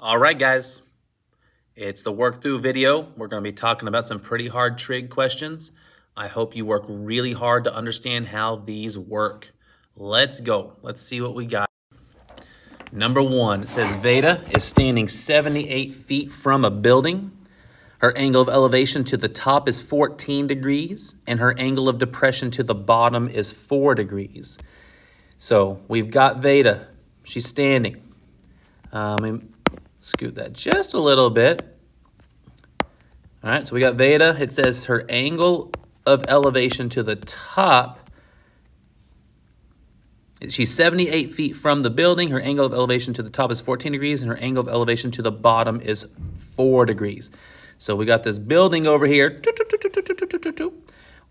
All right, guys, it's the work through video. We're going to be talking about some pretty hard trig questions. I hope you work really hard to understand how these work. Let's go. Let's see what we got. Number one, it says Veda is standing 78 feet from a building. Her angle of elevation to the top is 14 degrees, and her angle of depression to the bottom is 4 degrees. So we've got Veda. She's standing. Scoot that just a little bit. All right, so we got Veda. It says her angle of elevation to the top. She's 78 feet from the building. Her angle of elevation to the top is 14 degrees, and her angle of elevation to the bottom is 4 degrees. So we got this building over here.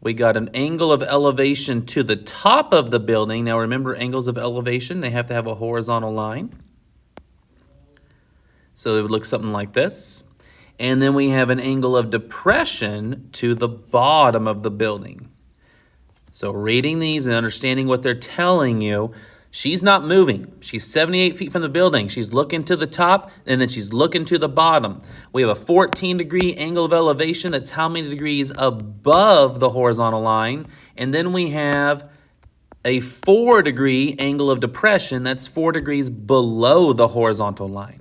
We got an angle of elevation to the top of the building. Now remember, angles of elevation, they have to have a horizontal line. So it would look something like this. And then we have an angle of depression to the bottom of the building. So reading these and understanding what they're telling you, she's not moving. She's 78 feet from the building. She's looking to the top, and then she's looking to the bottom. We have a 14-degree angle of elevation. That's how many degrees above the horizontal line. And then we have a 4-degree angle of depression. That's 4 degrees below the horizontal line.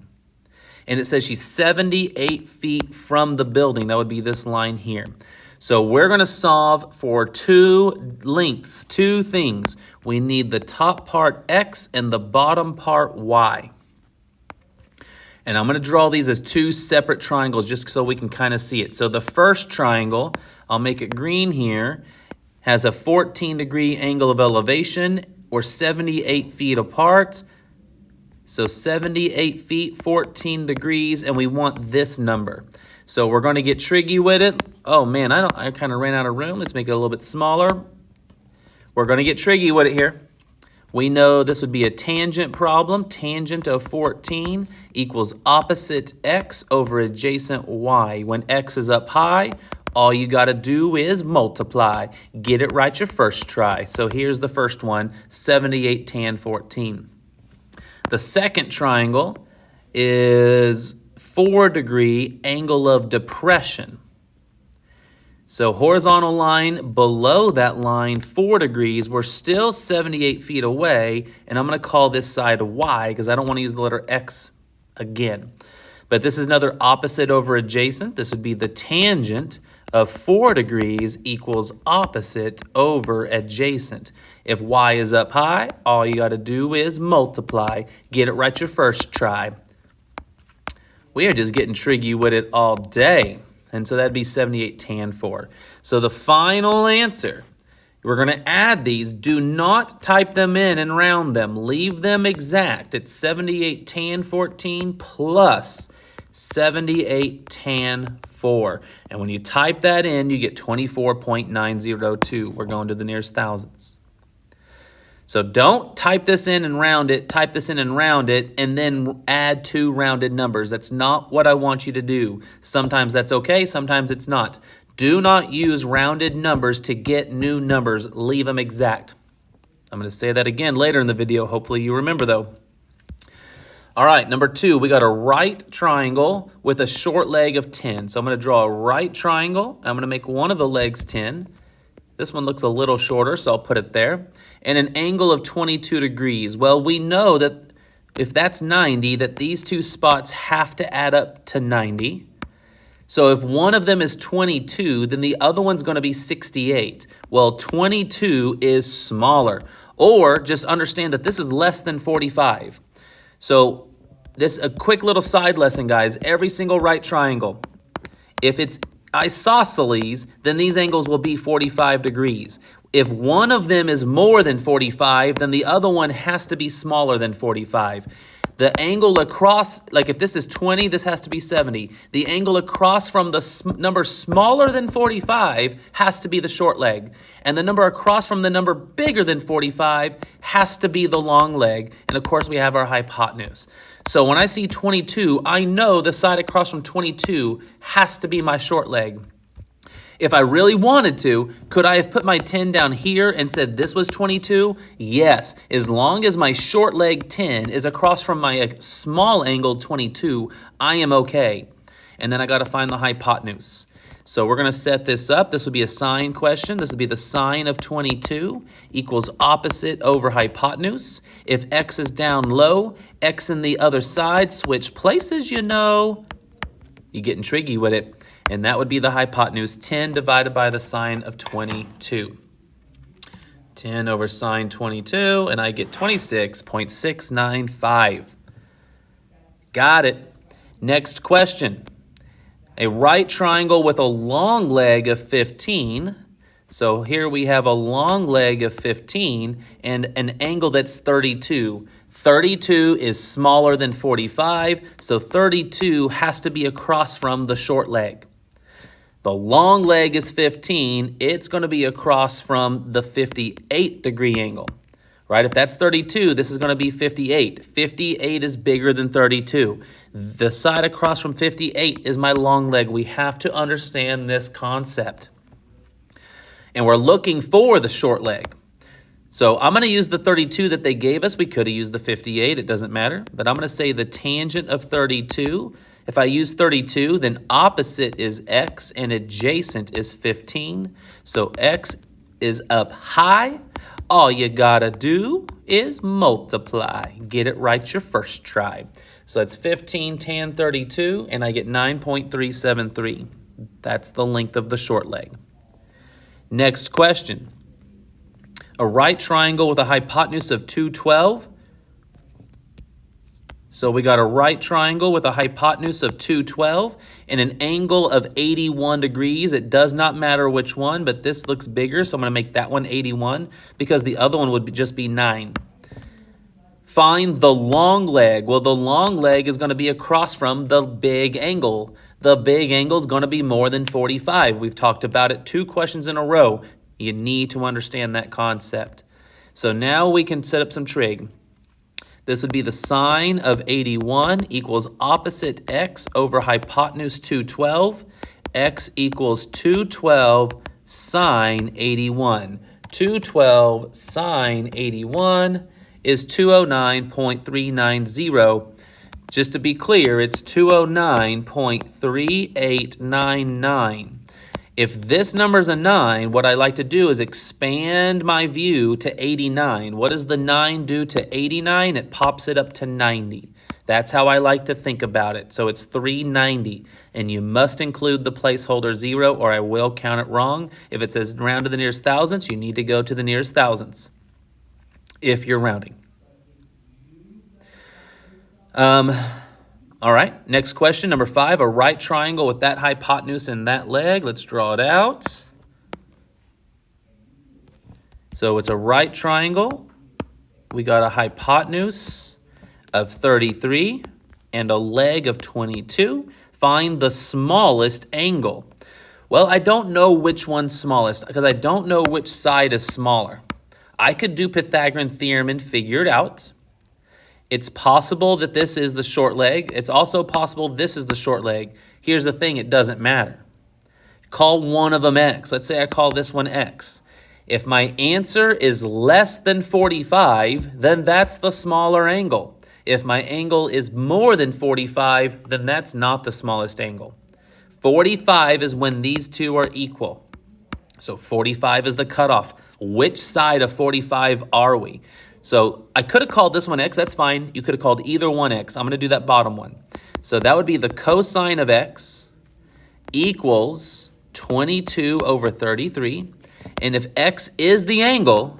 And it says she's 78 feet from the building. That would be this line here. So we're going to solve for two lengths, two things. We need the top part x and the bottom part y. And I'm going to draw these as two separate triangles just so we can kind of see it. So the first triangle, I'll make it green here, has a 14-degree angle of elevation. We're 78 feet apart. So 78 feet, 14 degrees, and we want this number. So we're going to get tricky with it. Oh man, I kind of ran out of room. Let's make it a little bit smaller. We're going to get tricky with it here. We know this would be a tangent problem. Tangent of 14 equals opposite x over adjacent y. When x is up high, all you got to do is multiply. Get it right your first try. So here's the first one, 78 tan 14. The second triangle is 4-degree angle of depression. So horizontal line below that line, 4 degrees. We're still 78 feet away, and I'm going to call this side y because I don't want to use the letter x again. But this is another opposite over adjacent. This would be the tangent of 4 degrees equals opposite over adjacent. If y is up high, all you got to do is multiply. Get it right your first try. We are just getting tricky with it all day. And so that'd be 78 tan 4. So the final answer, we're going to add these. Do not type them in and round them. Leave them exact. It's 78 tan 14 plus 78 tan 4. And when you type that in, you get 24.902. We're going to the nearest thousands. So don't type this in and round it, type this in and round it, and then add two rounded numbers. That's not what I want you to do. Sometimes that's okay, sometimes it's not. Do not use rounded numbers to get new numbers. Leave them exact. I'm going to say that again later in the video. Hopefully you remember though. All right, number 2, we got a right triangle with a short leg of 10. So I'm going to draw a right triangle. I'm going to make one of the legs 10. This one looks a little shorter, so I'll put it there. And an angle of 22 degrees. Well, we know that if that's 90, that these two spots have to add up to 90. So if one of them is 22, then the other one's going to be 68. Well, 22 is smaller. Or just understand that this is less than 45. So this a quick little side lesson, guys. Every single right triangle, if it's isosceles, then these angles will be 45 degrees. If one of them is more than 45, then the other one has to be smaller than 45. The angle across, like if this is 20, this has to be 70. The angle across from the number smaller than 45 has to be the short leg. And the number across from the number bigger than 45 has to be the long leg. And of course, we have our hypotenuse. So when I see 22, I know the side across from 22 has to be my short leg. If I really wanted to, could I have put my 10 down here and said this was 22? Yes, as long as my short leg 10 is across from my small angle 22, I am okay. And then I got to find the hypotenuse. So we're going to set this up. This would be a sine question. This would be the sine of 22 equals opposite over hypotenuse. If x is down low, x in the other side, switch places, you know. You're getting tricky with it. And that would be the hypotenuse, 10 divided by the sine of 22. 10 over sine 22, and I get 26.695. Got it. Next question. A right triangle with a long leg of 15. So here we have a long leg of 15 and an angle that's 32. 32 is smaller than 45, so 32 has to be across from the short leg. The long leg is 15. It's going to be across from the 58-degree angle, right? If that's 32, this is going to be 58. 58 is bigger than 32. The side across from 58 is my long leg. We have to understand this concept. And we're looking for the short leg. So I'm going to use the 32 that they gave us. We could have used the 58. It doesn't matter. But I'm going to say the tangent of 32. If I use 32, then opposite is x and adjacent is 15. So x is up high. All you gotta do is multiply. Get it right your first try. So that's 15 tan 32, and I get 9.373. That's the length of the short leg. Next question. A right triangle with a hypotenuse of 212. So we got a right triangle with a hypotenuse of 212 and an angle of 81 degrees. It does not matter which one, but this looks bigger, so I'm going to make that one 81 because the other one would just be 9. Find the long leg. Well, the long leg is going to be across from the big angle. The big angle is going to be more than 45. We've talked about it 2 questions in a row. You need to understand that concept. So now we can set up some trig. This would be the sine of 81 equals opposite x over hypotenuse 212. X equals 212 sine 81. 212 sine 81 is 209.390. Just to be clear, it's 209.3899. If this number's a 9, what I like to do is expand my view to 89. What does the 9 do to 89? It pops it up to 90. That's how I like to think about it. So it's 390, and you must include the placeholder 0 or I will count it wrong. If it says round to the nearest thousandths, you need to go to the nearest thousandths if you're rounding. All right, next question, number 5, a right triangle with that hypotenuse and that leg. Let's draw it out. So it's a right triangle. We got a hypotenuse of 33 and a leg of 22. Find the smallest angle. Well, I don't know which one's smallest because I don't know which side is smaller. I could do Pythagorean theorem and figure it out. It's possible that this is the short leg. It's also possible this is the short leg. Here's the thing, it doesn't matter. Call one of them x. Let's say I call this one x. If my answer is less than 45, then that's the smaller angle. If my angle is more than 45, then that's not the smallest angle. 45 is when these two are equal. So 45 is the cutoff. Which side of 45 are we? So I could have called this one x, that's fine. You could have called either one x. I'm going to do that bottom one. So that would be the cosine of x equals 22 over 33. And if x is the angle,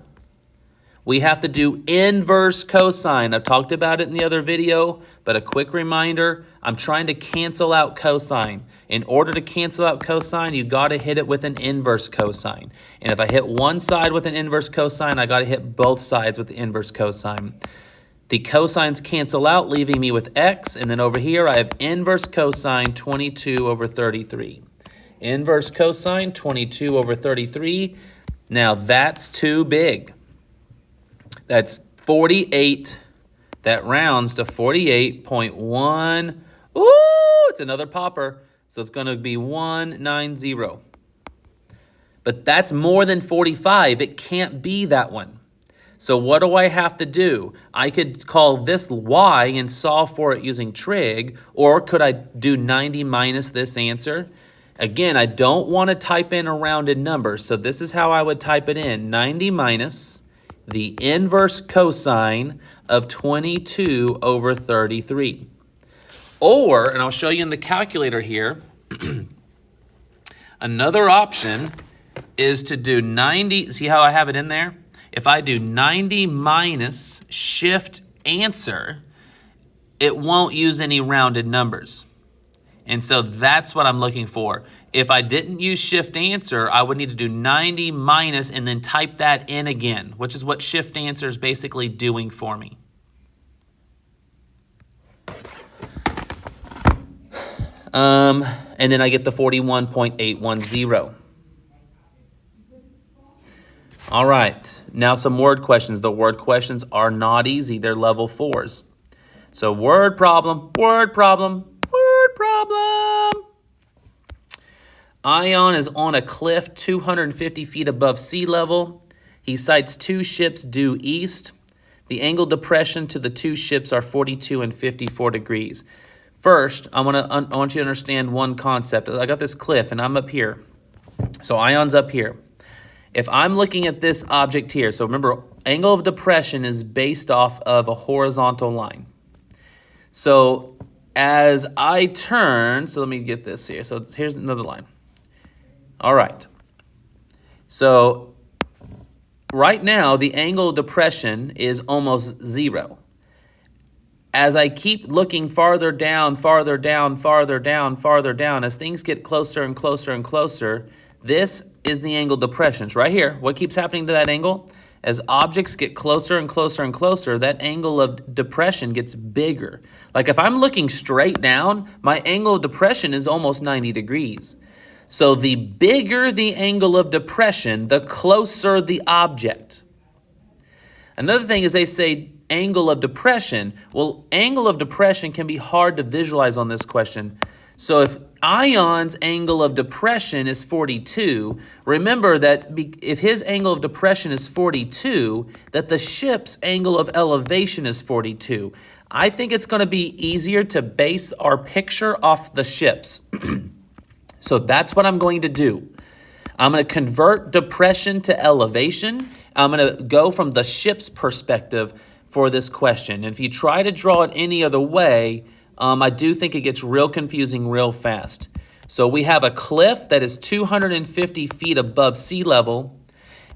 we have to do inverse cosine. I've talked about it in the other video, but a quick reminder, I'm trying to cancel out cosine. In order to cancel out cosine, you got to hit it with an inverse cosine. And if I hit one side with an inverse cosine, I got to hit both sides with the inverse cosine. The cosines cancel out, leaving me with x, and then over here I have inverse cosine 22 over 33. Inverse cosine 22 over 33. Now that's too big. That's 48. That rounds to 48.1. Ooh, it's another popper. So it's going to be 190. But that's more than 45. It can't be that one. So what do I have to do? I could call this y and solve for it using trig, or could I do 90 minus this answer? Again, I don't want to type in a rounded number, so this is how I would type it in. 90 minus the inverse cosine of 22 over 33. Or, and I'll show you in the calculator here, another option is to do 90, see how I have it in there? If I do 90 minus shift answer, it won't use any rounded numbers. And so that's what I'm looking for. If I didn't use shift answer, I would need to do 90 minus and then type that in again, which is what shift answer is basically doing for me. And then I get the 41.810. All right, now some word questions. The word questions are not easy. They're level 4s. So word problem, word problem, word problem. Ion is on a cliff 250 feet above sea level. He sights 2 ships due east. The angle depression to the 2 ships are 42 and 54 degrees. First, I want you to understand one concept. I got this cliff and I'm up here. So Ion's up here. If I'm looking at this object here, so remember, angle of depression is based off of a horizontal line. So as I turn, so let me get this here. So here's another line. All right. So right now, the angle of depression is almost 0. As I keep looking farther down, farther down, farther down, farther down, as things get closer and closer and closer, this is the angle depression. It's right here. What keeps happening to that angle? As objects get closer and closer and closer, that angle of depression gets bigger. Like if I'm looking straight down, my angle of depression is almost 90 degrees. So the bigger the angle of depression, the closer the object. Another thing is they say angle of depression. Well, angle of depression can be hard to visualize on this question. So if Ion's angle of depression is 42, remember that if his angle of depression is 42, that the ship's angle of elevation is 42. I think it's going to be easier to base our picture off the ships. So that's what I'm going to do. I'm going to convert depression to elevation. I'm going to go from the ship's perspective for this question. And if you try to draw it any other way, I do think it gets real confusing real fast. So we have a cliff that is 250 feet above sea level,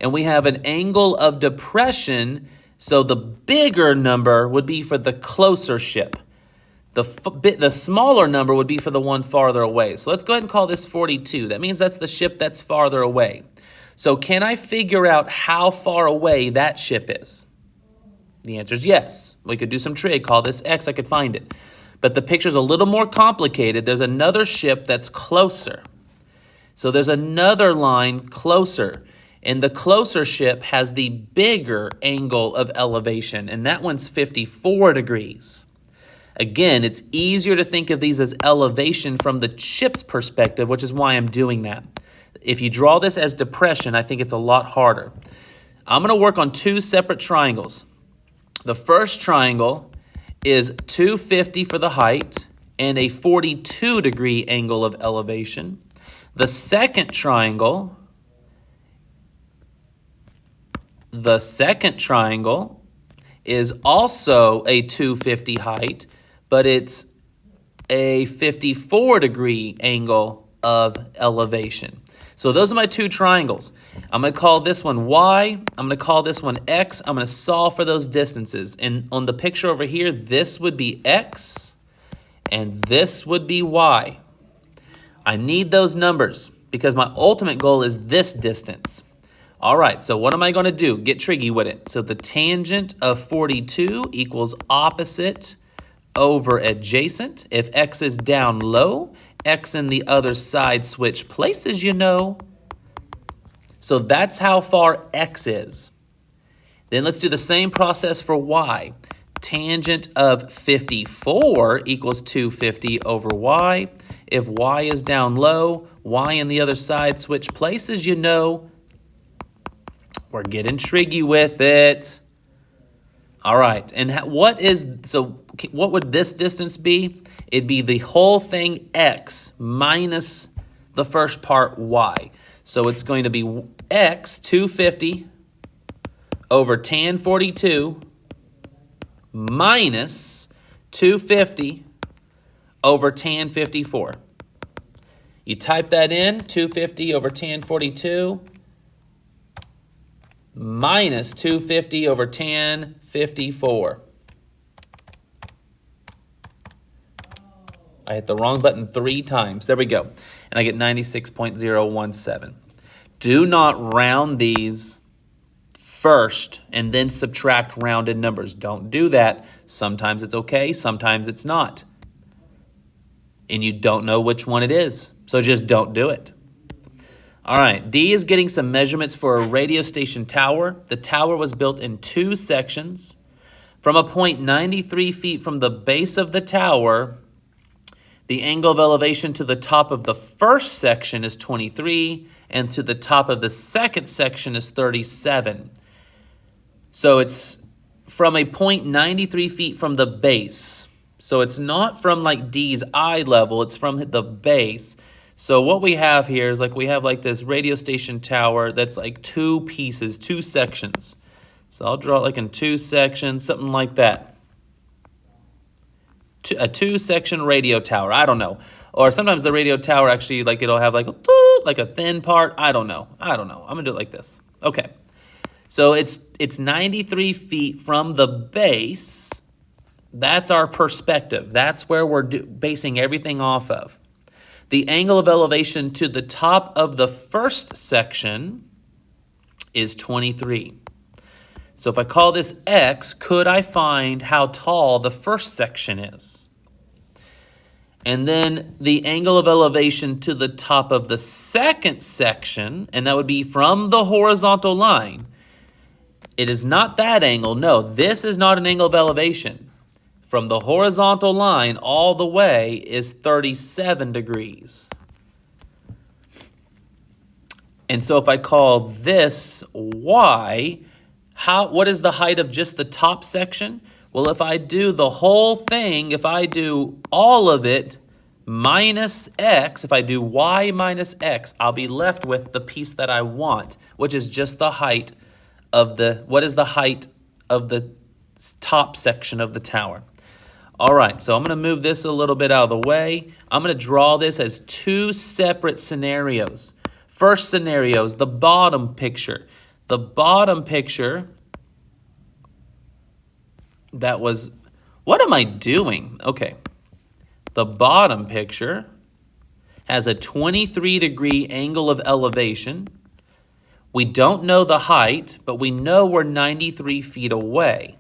and we have an angle of depression. So the bigger number would be for the closer ship. The smaller number would be for the one farther away. So let's go ahead and call this 42. That means that's the ship that's farther away. So can I figure out how far away that ship is? The answer is yes. We could do some trig, call this X, I could find it. But the picture's a little more complicated. There's another ship that's closer. So there's another line closer. And the closer ship has the bigger angle of elevation. And that one's 54 degrees. Again, it's easier to think of these as elevation from the ship's perspective, which is why I'm doing that. If you draw this as depression, I think it's a lot harder. I'm going to work on 2 separate triangles. The first triangle is 250 for the height and a 42 degree angle of elevation. The second triangle is also a 250 height, but it's a 54 degree angle of elevation. So those are my 2 triangles. I'm going to call this one Y. I'm going to call this one X. I'm going to solve for those distances. And on the picture over here, this would be X and this would be Y. I need those numbers because my ultimate goal is this distance. All right, so what am I going to do? Get tricky with it. So the tangent of 42 equals opposite over adjacent. If X is down low, X and the other side switch places, you know. So that's how far X is. Then let's do the same process for Y. tangent of 54 equals 250 over y. If y is down low, y on the other side switch places, you know. We're getting triggy with it. All right, and what would this distance be? It'd be the whole thing x minus the first part y. So it's going to be x, 250, over tan 42, minus 250 over tan 54. You type that in, 250 over tan 42, minus 250 over tan 54. I hit the wrong button 3 times. There we go. And I get 96.017. Do not round these first and then subtract rounded numbers. Don't do that. Sometimes it's okay, sometimes it's not. And you don't know which one it is. So just don't do it. All right, D is getting some measurements for a radio station tower. The tower was built in 2 sections. From a point 93 feet from the base of the tower, the angle of elevation to the top of the first section is 23, and to the top of the second section is 37. So it's from a point 93 feet from the base. So it's not from like D's eye level, it's from the base. So what we have here is we have this radio station tower that's like 2 pieces, 2 sections. So I'll draw it in 2 sections, something like that. A 2-section radio tower, I don't know. Or sometimes the radio tower actually, it'll have a thin part. I don't know. I'm gonna do it like this. Okay. So it's 93 feet from the base. That's our perspective. That's where we're basing everything off of. The angle of elevation to the top of the first section is 23. So if I call this x, could I find how tall the first section is? And then the angle of elevation to the top of the second section, and that would be from the horizontal line. It is not that angle. No, this is not an angle of elevation. From the horizontal line all the way is 37 degrees. And so if I call this y, what is the height of just the top section? Well, if I do the whole thing, if I do all of it minus x, if I do y minus x, I'll be left with the piece that I want, which is just the height of what is the height of the top section of the tower? All right, so I'm going to move this a little bit out of the way. I'm going to draw this as 2 separate scenarios. First scenario is the bottom picture. The bottom picture, that was, what am I doing? Okay, the bottom picture has a 23-degree angle of elevation. We don't know the height, but we know we're 93 feet away.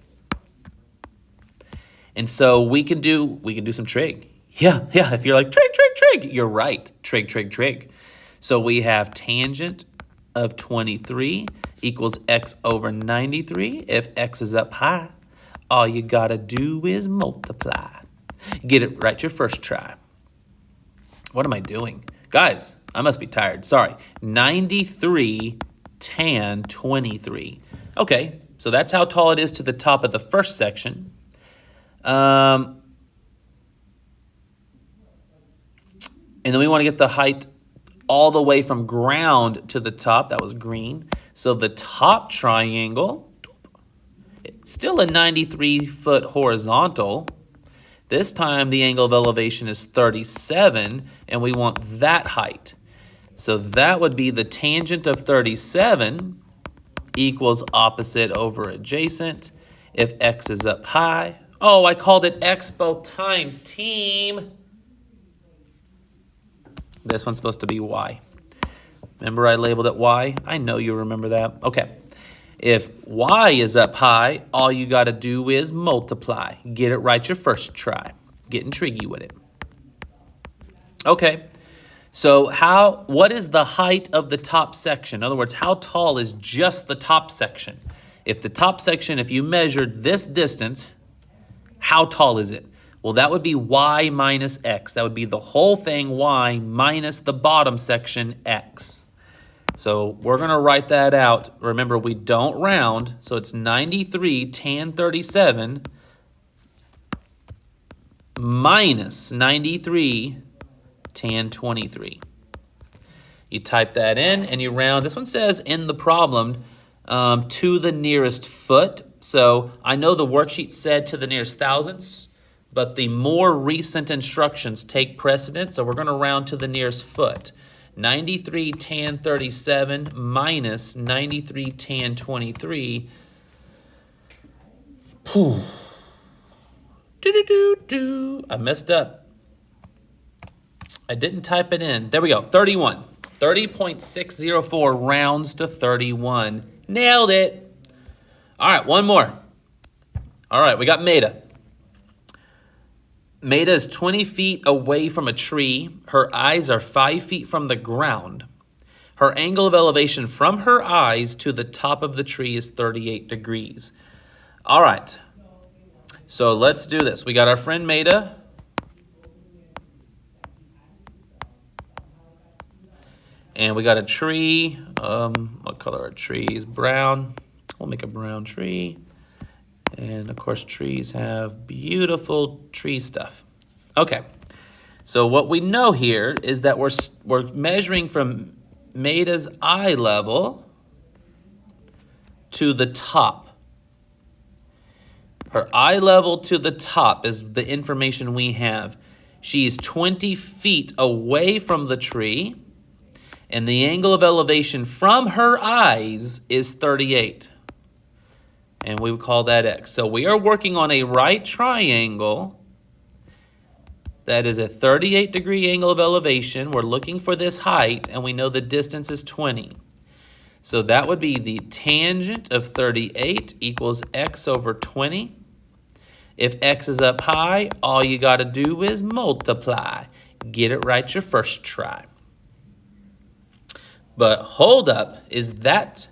And so we can do some trig. Yeah, if you're like, trig, you're right, trig. So we have tangent of 23 equals x over 93. If x is up high, all you gotta do is multiply. Get it right your first try. What am I doing? Guys, I must be tired. Sorry. 93 tan 23. Okay, so that's how tall it is to the top of the first section. And then we want to get the height all the way from ground to the top. That was green. So the top triangle, it's still a 93-foot horizontal. This time the angle of elevation is 37, and we want that height. So that would be the tangent of 37 equals opposite over adjacent. If x is up high, oh, I called it x both times, team. This one's supposed to be y. Remember I labeled it y? I know you remember that. Okay. If y is up high, all you got to do is multiply. Get it right your first try. Getting tricky with it. Okay. So what is the height of the top section? In other words, how tall is just the top section? If the top section, if you measured this distance, How tall is it? Well, that would be y minus x. That would be the whole thing y minus the bottom section x. So we're going to write that out. Remember, we don't round, so it's 93 tan 37 minus 93 tan 23. You type that in and you round. This one says in the problem to the nearest foot. So I know the worksheet said to the nearest thousandths, but the more recent instructions take precedence, so we're going to round to the nearest foot. 93 tan 37 minus 93 tan 23. I messed up. I didn't type it in. There we go. 31. 30.604 rounds to 31. Nailed it. All right, one more. All right, we got Maida. Maida is 20 feet away from a tree. Her eyes are 5 feet from the ground. Her angle of elevation from her eyes to the top of the tree is 38 degrees. All right, so let's do this. We got our friend Maida. And we got a tree. What color are trees? Brown. We'll make a brown tree. And of course, trees have beautiful tree stuff. Okay, so what we know here is that we're measuring from Maida's eye level to the top. Her eye level to the top is the information we have. She's 20 feet away from the tree, and the angle of elevation from her eyes is 38. And we would call that x. So we are working on a right triangle that is a 38-degree angle of elevation. We're looking for this height, and we know the distance is 20. So that would be the tangent of 38 equals x over 20. If x is up high, all you got to do is multiply. Get it right your first try. But hold up, is that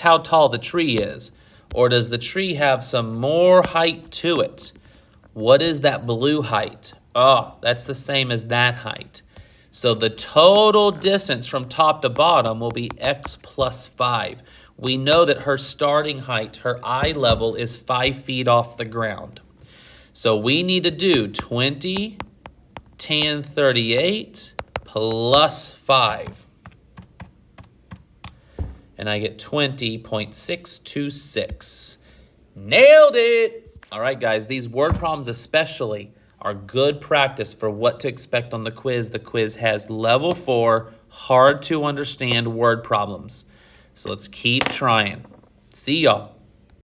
how tall the tree is? Or does the tree have some more height to it? What is that blue height? Oh, that's the same as that height. So the total distance from top to bottom will be x plus 5. We know that her starting height, her eye level, is 5 feet off the ground. So we need to do 20 tan 38 plus 5. And I get 20.626. Nailed it! All right, guys, these word problems especially are good practice for what to expect on the quiz. The quiz has level 4, hard to understand word problems. So let's keep trying. See y'all.